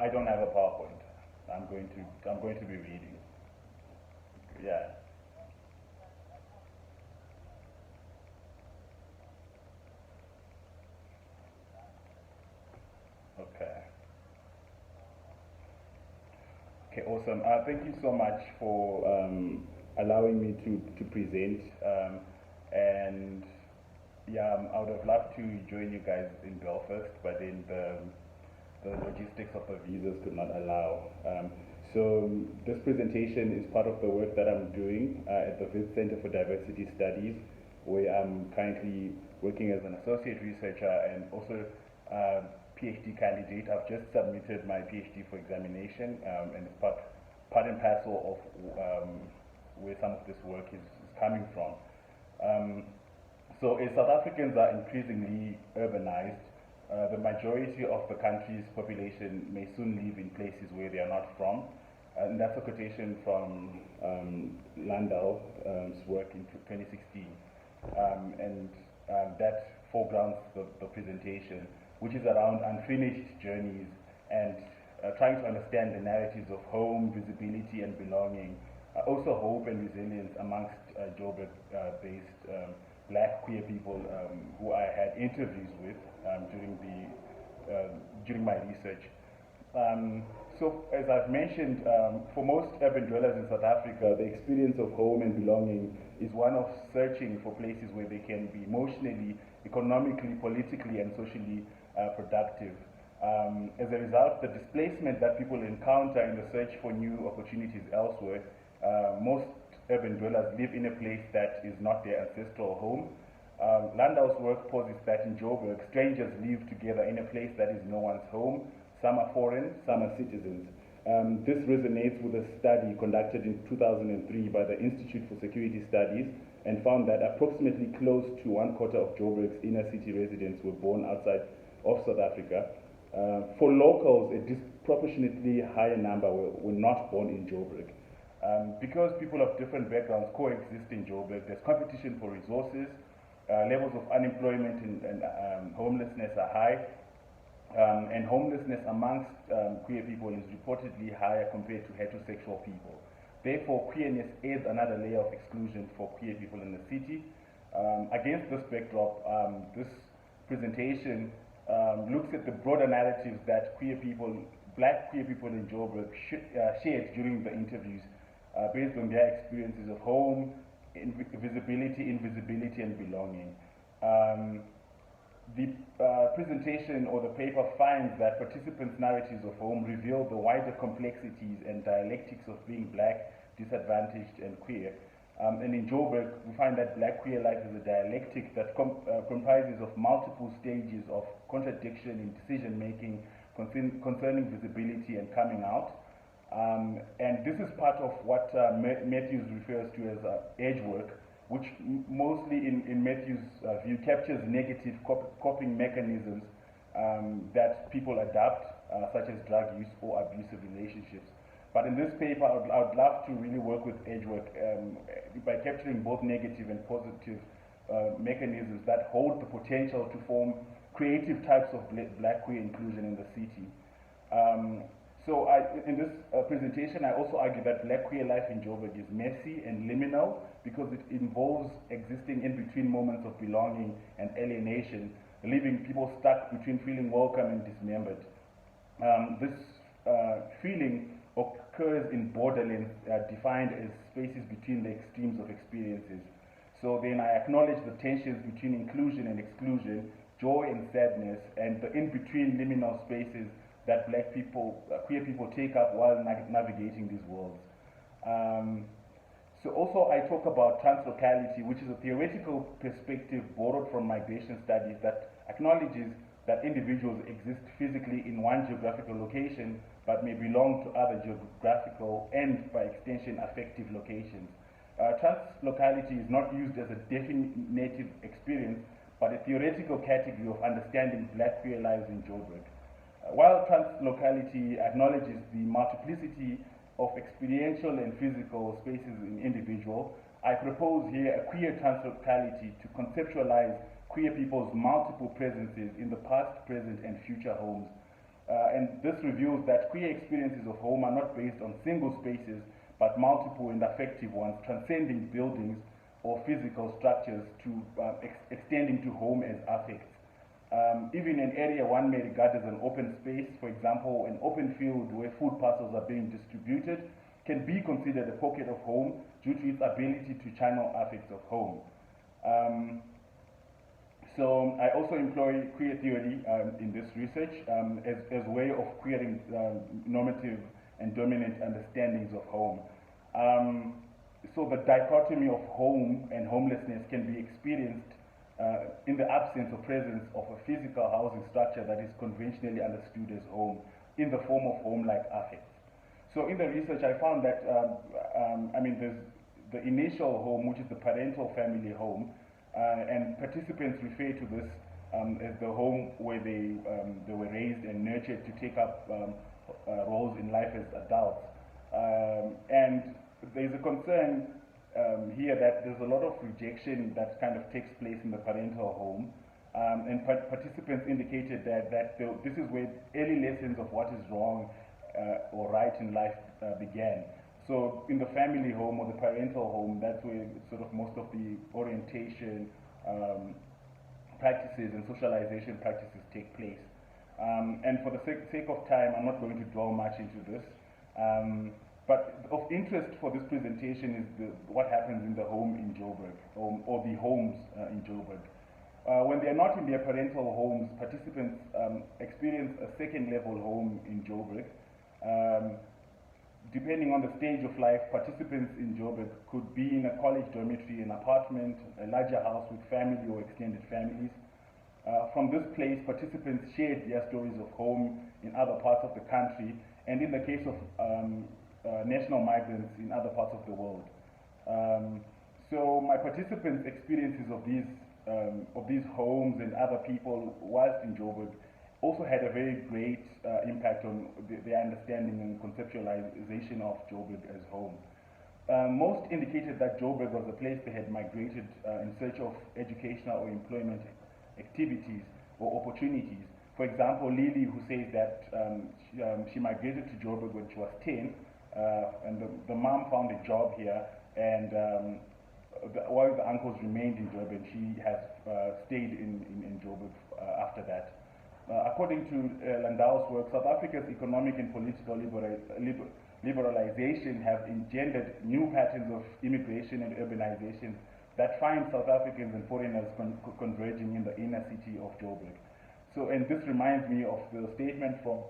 I don't have a PowerPoint. I'm going to be reading. Yeah. Okay. Okay, awesome. Thank you so much for allowing me to present. And yeah, I would have loved to join you guys in Belfast, but then the logistics of the visas could not allow. So this presentation is part of the work that I'm doing at the Viz Center for Diversity Studies, where I'm currently working as an associate researcher and also PhD candidate. I've just submitted my PhD for examination, and it's part and parcel of where some of this work is coming from. So as South Africans are increasingly urbanized, the majority of the country's population may soon live in places where they are not from. And that's a quotation from Landau's work in 2016. That foregrounds the presentation, which is around unfinished journeys and trying to understand the narratives of home, visibility, and belonging. Also hope and resilience amongst Joburg-based black queer people who I had interviews with during my research. So as I've mentioned, for most urban dwellers in South Africa, the experience of home and belonging is one of searching for places where they can be emotionally, economically, politically, and socially productive. As a result, the displacement that people encounter in the search for new opportunities elsewhere, most urban dwellers live in a place that is not their ancestral home. Landau's work posits that in Joburg, strangers live together in a place that is no one's home. Some are foreign, some are citizens. This resonates with a study conducted in 2003 by the Institute for Security Studies and found that approximately close to 1/4 of Joburg's inner city residents were born outside of South Africa. For locals, a disproportionately higher number were not born in Joburg. Because people of different backgrounds coexist in Joburg, there's competition for resources, levels of unemployment and homelessness are high, and homelessness amongst queer people is reportedly higher compared to heterosexual people. Therefore, queerness adds another layer of exclusion for queer people in the city. Against this backdrop, this presentation looks at the broader narratives that black queer people in Joburg shared during the interviews based on their experiences of home, visibility, invisibility, and belonging. The presentation or the paper finds that participants' narratives of home reveal the wider complexities and dialectics of being black, disadvantaged, and queer. And in Joburg, we find that black queer life is a dialectic that comprises of multiple stages of contradiction in decision-making concerning visibility and coming out. And this is part of what Matthews refers to as edge work, which mostly in Matthews' view captures negative coping mechanisms that people adopt, such as drug use or abusive relationships. But in this paper, I would love to really work with edge work by capturing both negative and positive mechanisms that hold the potential to form creative types of black queer inclusion in the city. So in this presentation, I also argue that black queer life in Joburg is messy and liminal because it involves existing in between moments of belonging and alienation, leaving people stuck between feeling welcome and dismembered. This feeling occurs in borderlands defined as spaces between the extremes of experiences. So then I acknowledge the tensions between inclusion and exclusion, joy and sadness, and the in-between liminal spaces that black people, queer people take up while navigating these worlds. So also I talk about translocality, which is a theoretical perspective borrowed from migration studies that acknowledges that individuals exist physically in one geographical location but may belong to other geographical and, by extension, affective locations. Translocality is not used as a definitive experience, but a theoretical category of understanding black queer lives in Joburg. While translocality acknowledges the multiplicity of experiential and physical spaces in individual, I propose here a queer translocality to conceptualize queer people's multiple presences in the past, present, and future homes. And this reveals that queer experiences of home are not based on single spaces, but multiple and affective ones, transcending buildings or physical structures to extending to home as affects. Even an area one may regard as an open space, for example, an open field where food parcels are being distributed, can be considered a pocket of home due to its ability to channel affects of home. So I also employ queer theory in this research as a way of queering normative and dominant understandings of home. So the dichotomy of home and homelessness can be experienced in the absence or presence of a physical housing structure that is conventionally understood as home in the form of home-like affects. So in the research I found that, there's the initial home, which is the parental family home, and participants refer to this as the home where they were raised and nurtured to take up roles in life as adults. And there's a concern here that there's a lot of rejection that kind of takes place in the parental home, and participants indicated that this is where early lessons of what is wrong or right in life began. So in the family home or the parental home, that's where sort of most of the orientation practices and socialization practices take place. And for the sake of time, I'm not going to dwell much into this. But of interest for this presentation is what happens in the home in Joburg, or the homes in Joburg. When they are not in their parental homes, participants experience a second-level home in Joburg. Depending on the stage of life, participants in Joburg could be in a college dormitory, an apartment, a larger house with family or extended families. From this place, participants shared their stories of home in other parts of the country, and in the case of national migrants in other parts of the world. So my participants' experiences of these homes and other people whilst in Joburg also had a very great impact on their understanding and conceptualization of Joburg as home. Most indicated that Joburg was a place they had migrated in search of educational or employment activities or opportunities. For example, Lily, who says that she migrated to Joburg when she was 10, and the mom found a job here, and while the uncles remained in Joburg, she has stayed in Joburg after that. According to Landau's work, South Africa's economic and political liberalization have engendered new patterns of immigration and urbanization that find South Africans and foreigners converging in the inner city of Joburg. So, and this reminds me of the statement from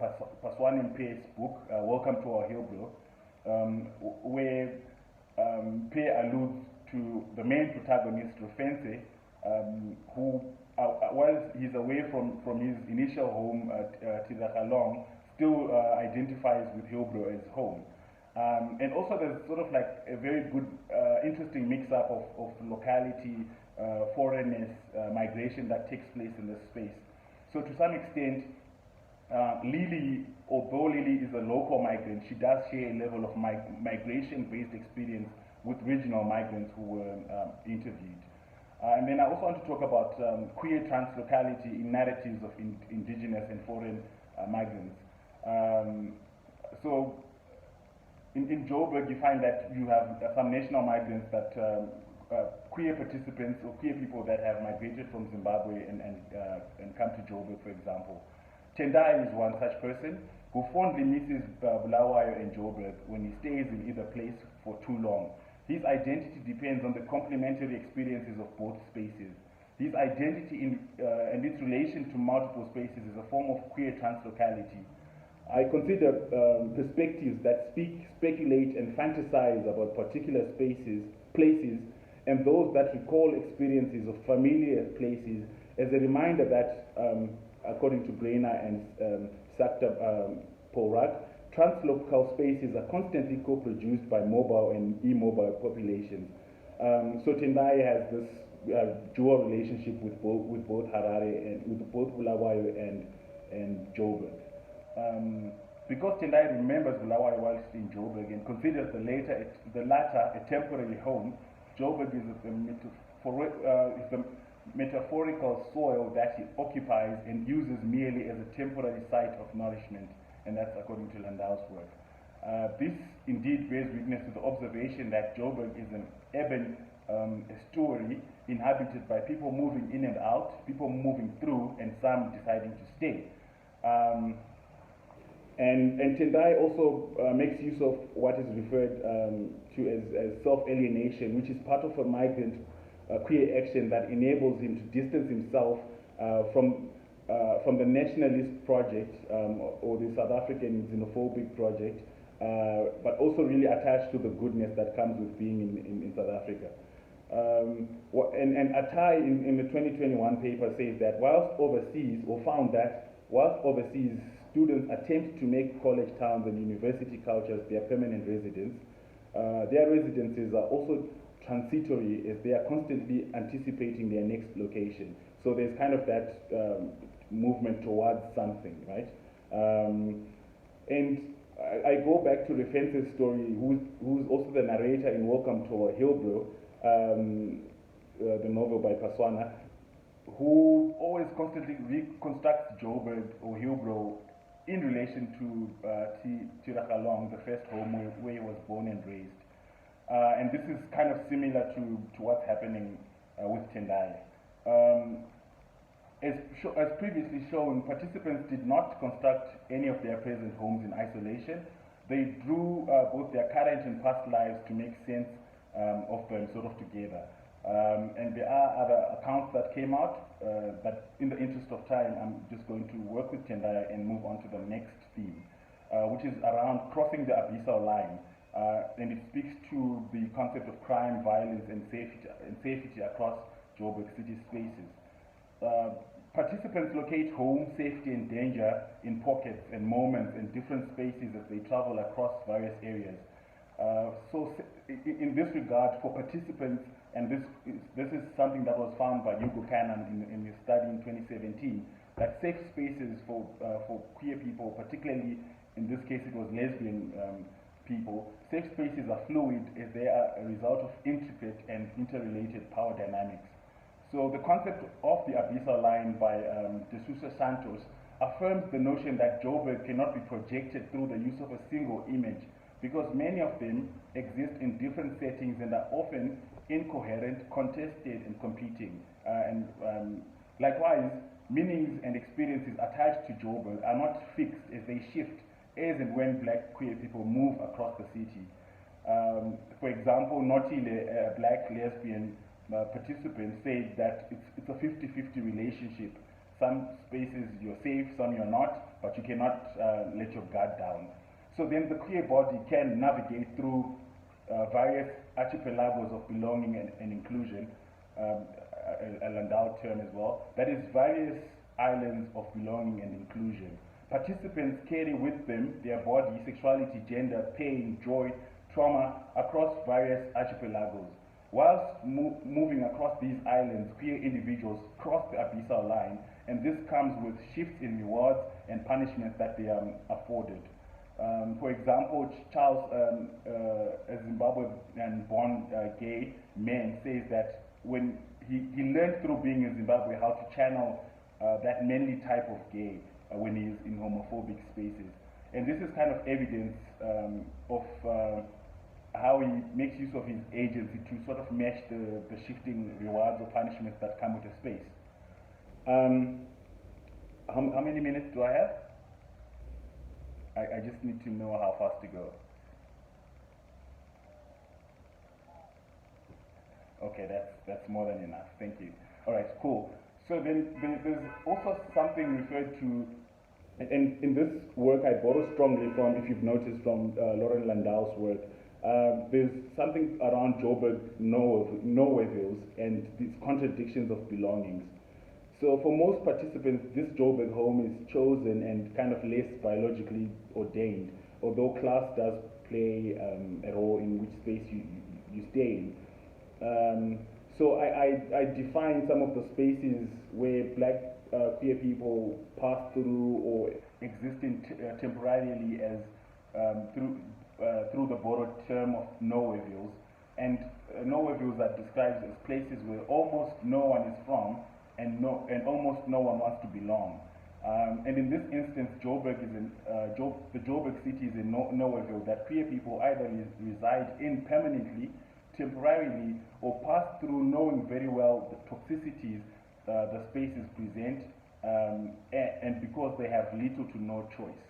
Paswan Mpe's book, Welcome to Our Hillblow, where Mpe alludes to the main protagonist, Rufense, who, while he's away from his initial home, Tidakalong, still identifies with Hillblow as home. And also there's sort of like a very good, interesting mix-up of locality, foreignness, migration that takes place in this space. So to some extent, Lily, although Lily is a local migrant, she does share a level of migration-based experience with regional migrants who were interviewed. And then I also want to talk about queer translocality in narratives of indigenous and foreign migrants. So in Joburg, you find that you have some national migrants that queer participants or queer people that have migrated from Zimbabwe and come to Joburg, for example. Tendai is one such person who fondly misses Bulawayo and Joburg when he stays in either place for too long. His identity depends on the complementary experiences of both spaces. His identity and its relation to multiple spaces is a form of queer translocality. I consider perspectives that speculate and fantasize about particular places, and those that recall experiences of familiar places as a reminder that, according to Brainer and Sakta Porak, translocal spaces are constantly co-produced by mobile and immobile populations. So Tendai has this dual relationship with both Harare and with both Bulawayo and Joburg. Because Tendai remembers Bulawayo whilst in Joburg and considers the latter a temporary home, Joburg is metaphorical soil that he occupies and uses merely as a temporary site of nourishment, and that's according to Landau's work. This indeed bears witness to the observation that Joburg is an urban estuary inhabited by people moving in and out, people moving through, and some deciding to stay. And Tendai also makes use of what is referred to as self-alienation, which is part of a migrant queer action that enables him to distance himself from the nationalist project or the South African xenophobic project, but also really attached to the goodness that comes with being in South Africa. And Atai in the 2021 paper says that found that whilst overseas students attempt to make college towns and university cultures their permanent residence, their residences are also transitory as they are constantly anticipating their next location. So there's kind of that movement towards something, right? And I go back to Refence's story, who's also the narrator in Welcome to Hillbrow, the novel by Paswana, who always constantly reconstructs Joburg or Hillbrow in relation to Tiragalong, the first home where he was born and raised. And this is kind of similar to what's happening with Tendai. As previously shown, participants did not construct any of their present homes in isolation. They drew both their current and past lives to make sense of them sort of together. And there are other accounts that came out, but in the interest of time, I'm just going to work with Tendai and move on to the next theme, which is around crossing the abyssal line. And it speaks to the concept of crime, violence, and safety across Joburg city spaces. Participants locate home, safety, and danger in pockets and moments in different spaces as they travel across various areas. So in this regard, for participants, and this is something that was found by Hugo Cannon in his study in 2017, that safe spaces for queer people, particularly in this case it was lesbian people, safe spaces are fluid as they are a result of intricate and interrelated power dynamics. So the concept of the abyssal line by De Sousa Santos affirms the notion that Joburg cannot be projected through the use of a single image, because many of them exist in different settings and are often incoherent, contested, and competing. Likewise, meanings and experiences attached to Joburg are not fixed as they shift as and when black queer people move across the city. For example, Notile, a black lesbian participant, said that it's a 50-50 relationship. Some spaces you're safe, some you're not, but you cannot let your guard down. So then the queer body can navigate through various archipelagos of belonging and inclusion, a Landau term as well, that is various islands of belonging and inclusion. Participants carry with them their body, sexuality, gender, pain, joy, trauma across various archipelagos. Whilst moving across these islands, queer individuals cross the abyssal line, and this comes with shifts in rewards and punishments that they are afforded. For example, Charles, a Zimbabwean-born gay man, says that when he learned through being in Zimbabwe how to channel that manly type of gay when he is in homophobic spaces. And this is kind of evidence of how he makes use of his agency to sort of match the shifting rewards or punishments that come with a space. How many minutes do I have? I just need to know how fast to go. Okay, that's more than enough. Thank you. All right, cool. So then there's also something referred to, and in this work I borrow strongly from, if you've noticed, from Lauren Landau's work. There's something around Joburg nowherevilles and these contradictions of belongings. So for most participants, this Joburg home is chosen and kind of less biologically ordained, although class does play a role in which space you stay in. So I define some of the spaces where black queer people pass through or exist in temporarily as through the borrowed term of nowherevilles. and nowhere views that describes as places where almost no one is from and almost no one wants to belong. And in this instance, the Joburg city is in Norwayville that queer people either reside in permanently, temporarily, or pass through knowing very well the toxicities the spaces present, and because they have little to no choice.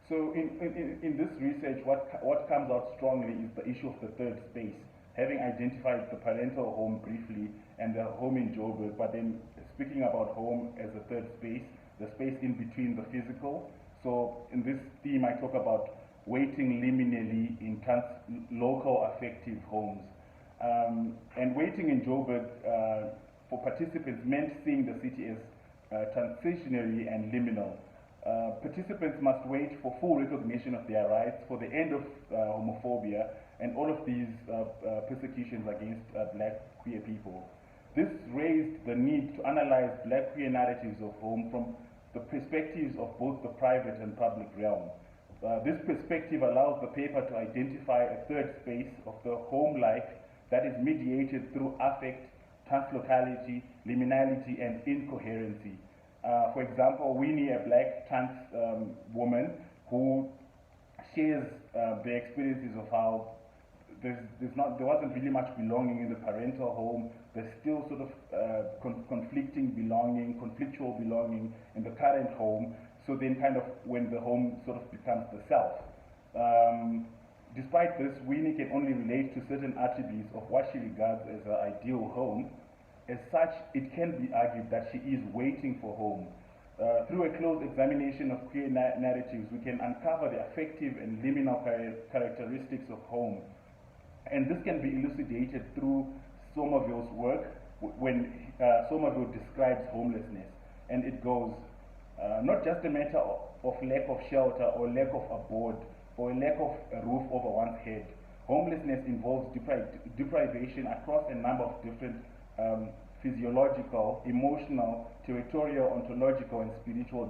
So in this research, what comes out strongly is the issue of the third space, having identified the parental home briefly and the home in Joburg, but then speaking about home as a third space, the space in between the physical. So in this theme, I talk about waiting liminally in translocal affective homes. And waiting in Joburg for participants meant seeing the city as transitionary and liminal. Participants must wait for full recognition of their rights, for the end of homophobia, and all of these persecutions against black queer people. This raised the need to analyze black queer narratives of home from the perspectives of both the private and public realm. This perspective allows the paper to identify a third space of the home life that is mediated through affect, translocality, liminality, and incoherency. For example, Winnie, a black trans woman who shares the experiences of how there wasn't really much belonging in the parental home. There's still sort of conflicting belonging, conflictual belonging in the current home. So then kind of when the home sort of becomes the self. Despite this, Winnie can only relate to certain attributes of what she regards as her ideal home. As such, it can be argued that she is waiting for home. Through a close examination of queer narratives, we can uncover the affective and liminal characteristics of home. And this can be elucidated through Somerville's work when Somerville describes homelessness. And it goes, not just a matter of lack of shelter or lack of abode or a lack of a roof over one's head. Homelessness involves deprivation across a number of different physiological, emotional, territorial, ontological, and spiritual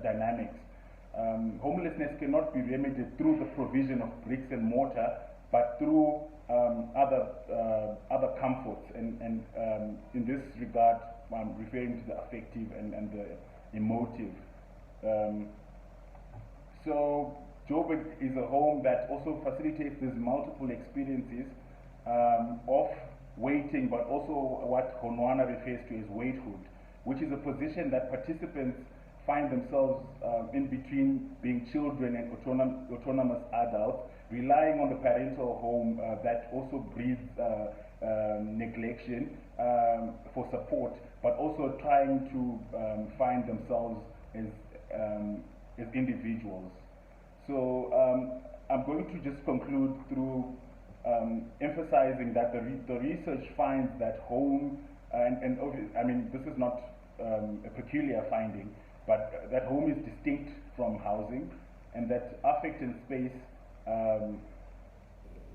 dynamics. Homelessness cannot be remedied through the provision of bricks and mortar, but through other comforts. And in this regard, I'm referring to the affective and the emotive. So Joburg is a home that also facilitates these multiple experiences of waiting, but also what Honwana refers to as waithood, which is a position that participants find themselves in between being children and autonomous adults, relying on the parental home that also breeds neglection for support, but also trying to find themselves as individuals. So I'm going to just conclude through emphasizing that the research finds that home, and I mean, this is not a peculiar finding, but that home is distinct from housing, and that affect and space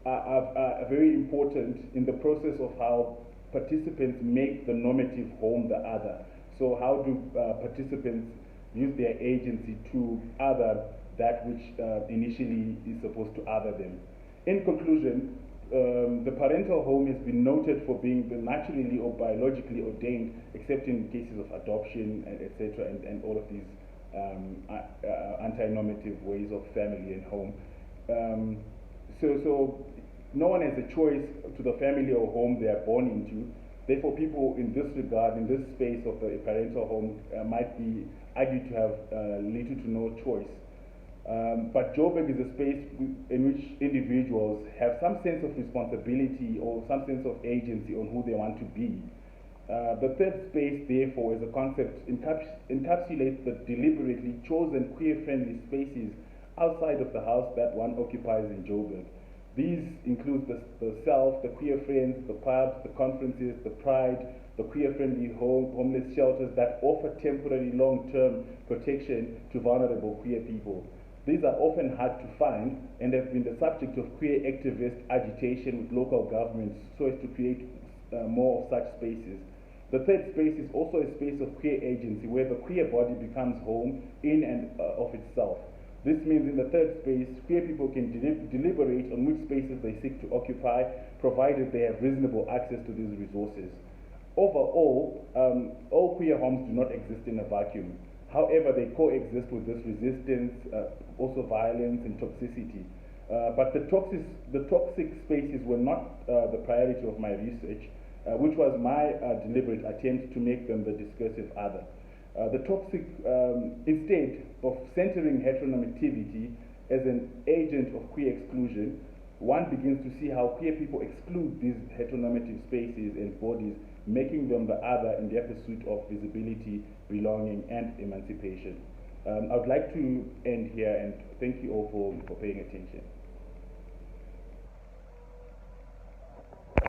are very important in the process of how participants make the normative home the other. So how do participants use their agency to other that which initially is supposed to other them? In conclusion, the parental home has been noted for being naturally or biologically ordained, except in cases of adoption, etc., and all of these anti-normative ways of family and home. So no one has a choice to the family or home they are born into. Therefore, people in this regard, in this space of the parental home, might be argued to have little to no choice. But Joburg is a space in which individuals have some sense of responsibility or some sense of agency on who they want to be. The third space, therefore, as a concept, encapsulates the deliberately chosen queer-friendly spaces outside of the house that one occupies in Joburg. These include the self, the queer friends, the pubs, the conferences, the pride, the queer-friendly homeless shelters that offer temporary long-term protection to vulnerable queer people. These are often hard to find and have been the subject of queer activist agitation with local governments so as to create more of such spaces. The third space is also a space of queer agency where the queer body becomes home in and of itself. This means in the third space, queer people can deliberate on which spaces they seek to occupy, provided they have reasonable access to these resources. Overall, all queer homes do not exist in a vacuum. However, they coexist with this resistance, also violence and toxicity. But the toxic spaces were not the priority of my research, which was my deliberate attempt to make them the discursive other. Instead of centering heteronormativity as an agent of queer exclusion, one begins to see how queer people exclude these heteronormative spaces and bodies, making them the other in their pursuit of visibility, belonging, and emancipation. I would like to end here, and thank you all for paying attention.